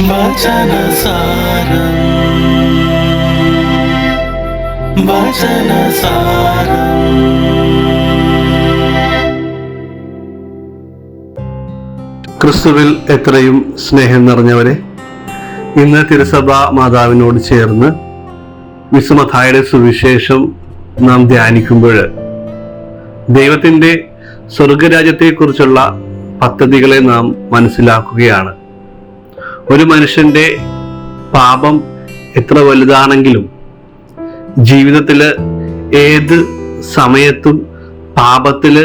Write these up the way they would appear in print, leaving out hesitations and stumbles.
വചനസാരം വചനസാരം. ക്രിസ്തുവിൽ എത്രയും സ്നേഹം നിറഞ്ഞവരെ, ഇന്ന് തിരുസഭ മാതാവിനോട് ചേർന്ന് വിശുദ്ധ മത്തായിയുടെ സുവിശേഷം നാം ധ്യാനിക്കുമ്പോൾ ദൈവത്തിൻ്റെ സ്വർഗരാജ്യത്തെക്കുറിച്ചുള്ള പദ്ധതികളെ നാം മനസ്സിലാക്കുകയാണ്. ഒരു മനുഷ്യൻ്റെ പാപം എത്ര വലുതാണെങ്കിലും ജീവിതത്തിൽ ഏത് സമയത്തും പാപത്തിൽ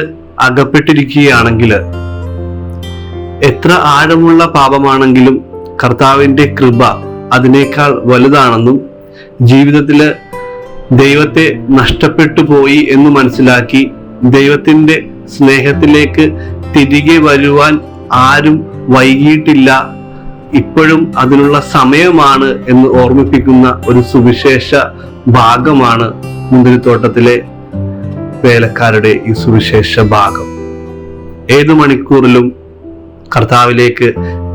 അകപ്പെട്ടിരിക്കുകയാണെങ്കിൽ, എത്ര ആഴമുള്ള പാപമാണെങ്കിലും കർത്താവിൻ്റെ കൃപ അതിനേക്കാൾ വലുതാണെന്നും ജീവിതത്തിൽ ദൈവത്തെ നഷ്ടപ്പെട്ടു പോയി എന്ന് മനസ്സിലാക്കി ദൈവത്തിൻ്റെ സ്നേഹത്തിലേക്ക് തിരികെ വരുവാൻ ആരും വൈകിയിട്ടില്ല, ഇപ്പോഴും അതിനുള്ള സമയമാണ് എന്ന് ഓർമ്മിപ്പിക്കുന്ന ഒരു സുവിശേഷ ഭാഗമാണ് മുന്തിരിത്തോട്ടത്തിലെ വേലക്കാരുടെ ഈ സുവിശേഷ ഭാഗം. ഏതു മണിക്കൂറിലും കർത്താവിലേക്ക്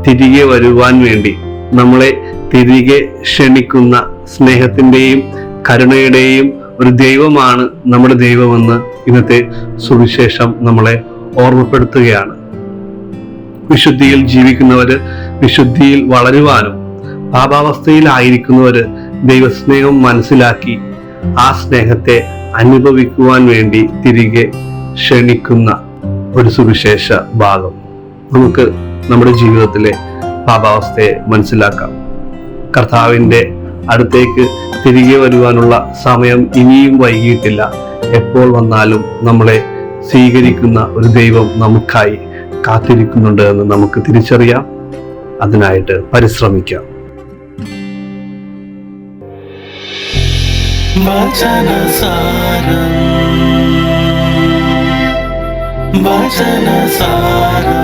തിരികെ വരുവാൻ വേണ്ടി നമ്മളെ തിരികെ ക്ഷണിക്കുന്ന സ്നേഹത്തിൻ്റെയും കരുണയുടെയും ഒരു ദൈവമാണ് നമ്മുടെ ദൈവമെന്ന് ഇന്നത്തെ സുവിശേഷം നമ്മളെ ഓർമ്മപ്പെടുത്തുകയാണ്. വിശുദ്ധിയിൽ ജീവിക്കുന്നവര് വിശുദ്ധിയിൽ വളരുവാനും, പാപാവസ്ഥയിലായിരിക്കുന്നവര് ദൈവസ്നേഹം മനസ്സിലാക്കി ആ സ്നേഹത്തെ അനുഭവിക്കുവാൻ വേണ്ടി തിരികെ ക്ഷണിക്കുന്ന ഒരു സുവിശേഷ ഭാഗം. നമുക്ക് നമ്മുടെ ജീവിതത്തിലെ പാപാവസ്ഥയെ മനസ്സിലാക്കാം. കർത്താവിൻ്റെ അടുത്തേക്ക് തിരികെ വരുവാനുള്ള സമയം ഇനിയും വൈകിയിട്ടില്ല. എപ്പോൾ വന്നാലും നമ്മളെ സ്വീകരിക്കുന്ന ഒരു ദൈവം നമുക്കായി കാത്തിരിക്കുന്നുണ്ട് എന്ന് നമുക്ക് തിരിച്ചറിയാം. അതിനായിട്ട് പരിശ്രമിക്കാം. വചനസാരം വചനസാരം.